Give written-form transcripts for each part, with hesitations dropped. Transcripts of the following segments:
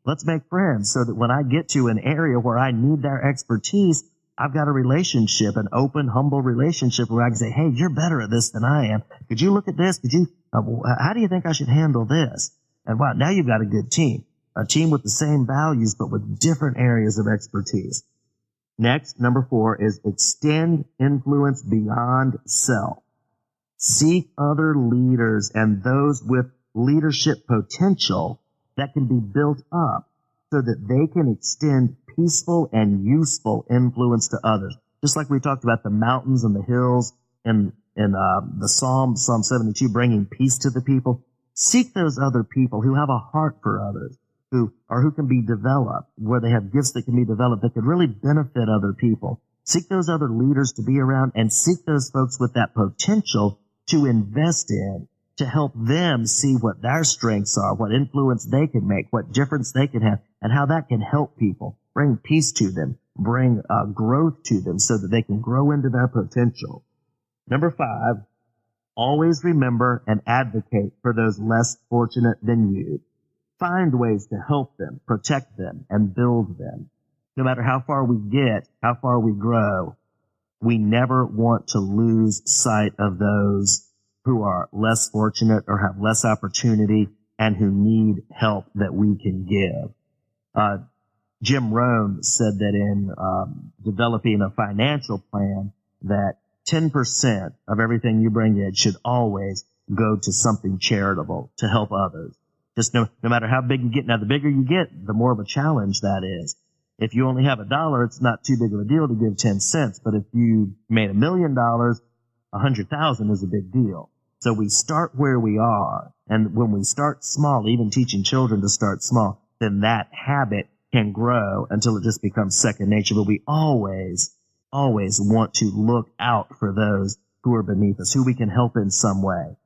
Let's make friends so that when I get to an area where I need their expertise, I've got a relationship, an open, humble relationship where I can say, hey, you're better at this than I am. Could you look at this? How do you think I should handle this? And wow, now you've got a good team, a team with the same values, but with different areas of expertise. Next, number 4 is extend influence beyond self. Seek other leaders and those with leadership potential that can be built up so that they can extend peaceful and useful influence to others. Just like we talked about the mountains and the hills and the Psalm 72, bringing peace to the people. Seek those other people who have a heart for others, who can be developed, where they have gifts that can be developed that could really benefit other people. Seek those other leaders to be around and seek those folks with that potential to invest in, to help them see what their strengths are, what influence they can make, what difference they can have, and how that can help people, bring peace to them, bring growth to them so that they can grow into their potential. Number 5, always remember and advocate for those less fortunate than you. Find ways to help them, protect them, and build them. No matter how far we get, how far we grow, we never want to lose sight of those who are less fortunate or have less opportunity and who need help that we can give. Jim Rohn said that in developing a financial plan that 10% of everything you bring in should always go to something charitable to help others. Just no matter how big you get. Now, the bigger you get, the more of a challenge that is. If you only have $1, it's not too big of a deal to give 10 cents. But if you made $1 million, 100,000 is a big deal. So we start where we are. And when we start small, even teaching children to start small, then that habit can grow until it just becomes second nature. But we always want to look out for those who are beneath us, who we can help in some way,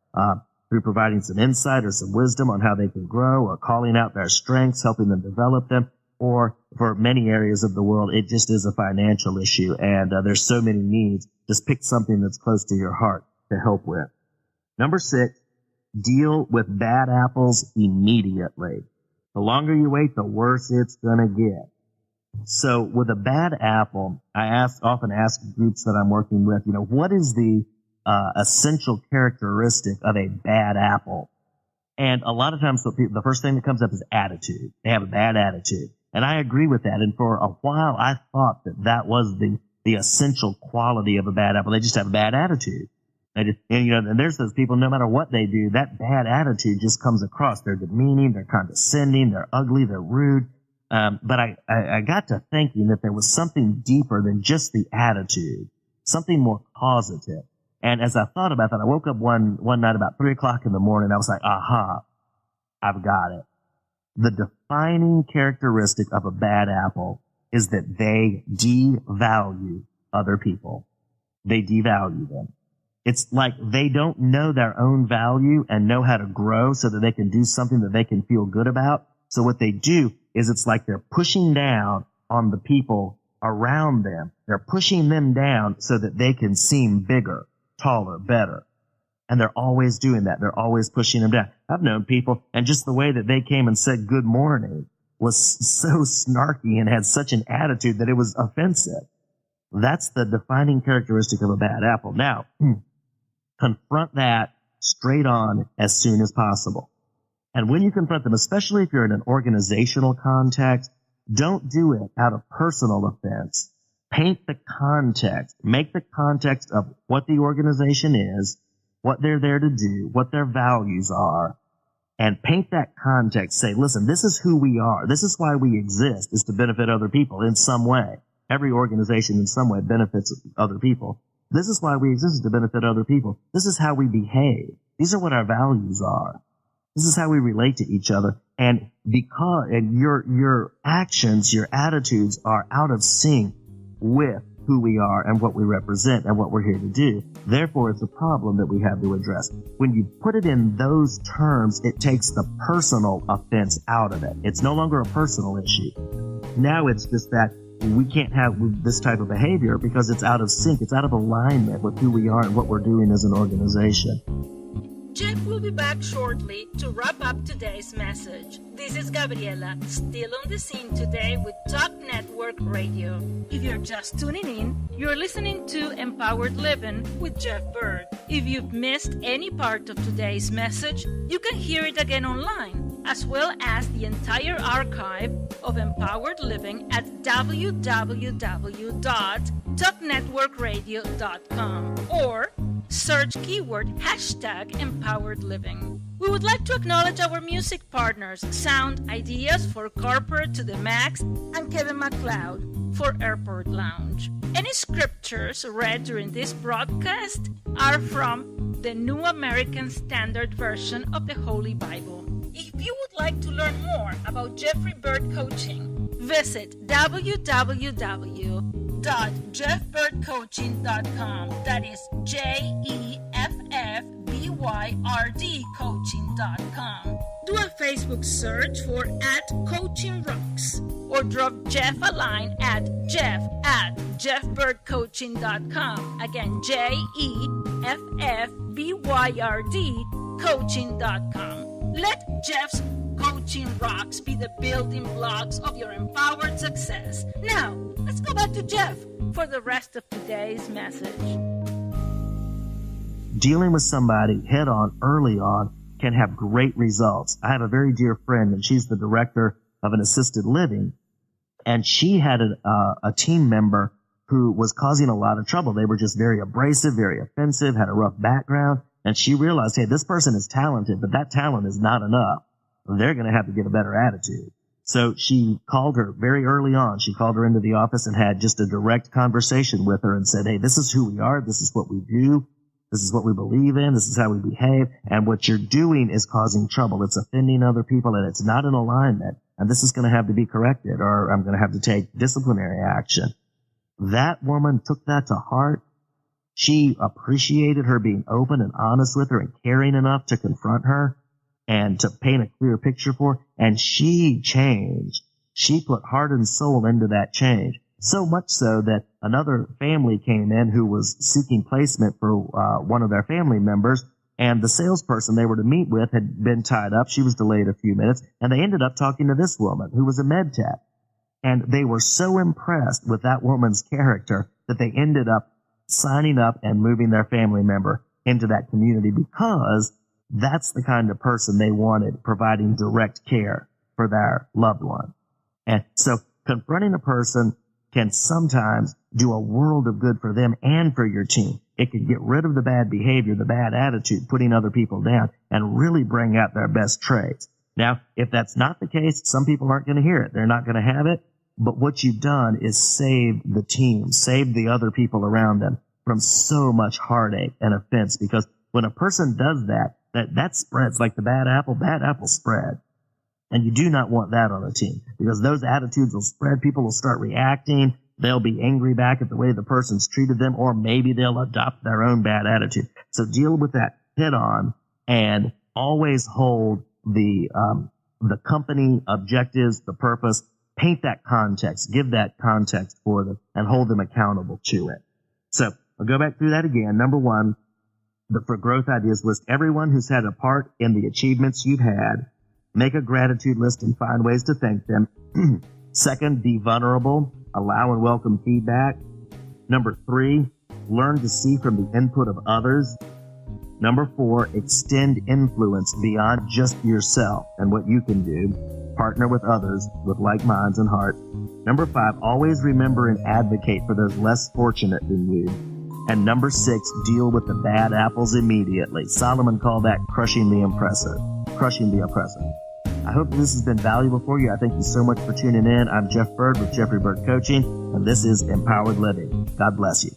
through providing some insight or some wisdom on how they can grow, or calling out their strengths, helping them develop them. Or for many areas of the world, it just is a financial issue, and there's so many needs. Just pick something that's close to your heart to help with. Number 6, deal with bad apples immediately. The longer you wait, the worse it's going to get. So with a bad apple, I often ask groups that I'm working with, what is the essential characteristic of a bad apple? And a lot of times the first thing that comes up is attitude. They have a bad attitude. And I agree with that. And for a while, I thought that was the essential quality of a bad apple. They just have a bad attitude. And there's those people, no matter what they do, that bad attitude just comes across. They're demeaning, they're condescending, they're ugly, they're rude. But I got to thinking that there was something deeper than just the attitude, something more positive. And as I thought about that, I woke up one night about 3 o'clock in the morning. I was like, aha, I've got it. The defining characteristic of a bad apple is that they devalue other people. They devalue them. It's like they don't know their own value and know how to grow so that they can do something that they can feel good about. So what they do is it's like they're pushing down on the people around them. They're pushing them down so that they can seem bigger, taller, better. And they're always doing that. They're always pushing them down. I've known people, and just the way that they came and said good morning was so snarky and had such an attitude that it was offensive. That's the defining characteristic of a bad apple. Now, confront that straight on as soon as possible. And when you confront them, especially if you're in an organizational context, don't do it out of personal offense. Paint the context. Make the context of what the organization is, what they're there to do, what their values are, and paint that context. Say, listen, this is who we are. This is why we exist, is to benefit other people in some way. Every organization in some way benefits other people. This is why we exist, to benefit other people. This is how we behave. These are what our values are. This is how we relate to each other. And because your actions, your attitudes are out of sync with who we are and what we represent and what we're here to do. Therefore, it's a problem that we have to address. When you put it in those terms, it takes the personal offense out of it. It's no longer a personal issue. Now it's just that we can't have this type of behavior because it's out of sync. It's out of alignment with who we are and what we're doing as an organization. Jeff will be be back shortly to wrap up today's message. This is Gabriela, still on the scene today with Talk Network Radio. If you're just tuning in, you're listening to Empowered Living with Jeff Byrd. If you've missed any part of today's message, you can hear it again online, as well as the entire archive of Empowered Living at www.talknetworkradio.com or search keyword #Empowered Living. We would like to acknowledge our music partners, Sound Ideas for Corporate to the Max and Kevin MacLeod for Airport Lounge. Any scriptures read during this broadcast are from the New American Standard Version of the Holy Bible. If you would like to learn more about Jeffrey Byrd Coaching, visit www.jeffbyrdcoaching.com. That is JEFFBYRD coaching.com. Do a Facebook search for @CoachingRocks or drop Jeff a line at jeff@jeffbyrdcoaching.com. Again, JEFFBYRD coaching.com. Let Jeff's Coaching Rocks be the building blocks of your empowered success. Now, let's go back to Jeff for the rest of today's message. Dealing with somebody head on early on can have great results. I have a very dear friend, and she's the director of an assisted living, and she had a team member who was causing a lot of trouble. They were just very abrasive, very offensive, had a rough background, and she realized, hey, this person is talented, but that talent is not enough. They're going to have to get a better attitude. So she called her very early on. She called her into the office and had just a direct conversation with her and said, hey, this is who we are. This is what we do. This is what we believe in. This is how we behave. And what you're doing is causing trouble. It's offending other people, and it's not in alignment. And this is going to have to be corrected, or I'm going to have to take disciplinary action. That woman took that to heart. She appreciated her being open and honest with her and caring enough to confront her and to paint a clear picture for her. And she changed. She put heart and soul into that change. So much so that another family came in who was seeking placement for one of their family members, and the salesperson they were to meet with had been tied up. She was delayed a few minutes, and they ended up talking to this woman who was a med tech. And they were so impressed with that woman's character that they ended up signing up and moving their family member into that community, because that's the kind of person they wanted, providing direct care for their loved one. And so confronting a person can sometimes do a world of good for them and for your team. It can get rid of the bad behavior, the bad attitude, putting other people down, and really bring out their best traits. Now, if that's not the case, some people aren't going to hear it. They're not going to have it. But what you've done is saved the team, saved the other people around them from so much heartache and offense. Because when a person does that, that spreads like the bad apple spread. And you do not want that on a team, because those attitudes will spread. People will start reacting. They'll be angry back at the way the person's treated them, or maybe they'll adopt their own bad attitude. So deal with that head on, and always hold the company objectives, the purpose. Paint that context, give that context for them, and hold them accountable to it. So I'll go back through that again. Number one, for growth ideas, list everyone who's had a part in the achievements you've had. Make a gratitude list and find ways to thank them. Second, be vulnerable. Allow and welcome feedback. Number 3, learn to see from the input of others. Number 4, extend influence beyond just yourself and what you can do. Partner with others with like minds and hearts. Number 5, always remember and advocate for those less fortunate than you. And number 6, deal with the bad apples immediately. Solomon called that crushing the oppressor. I hope this has been valuable for you. I thank you so much for tuning in. I'm Jeff Byrd with Jeffrey Byrd Coaching, and this is Empowered Living. God bless you.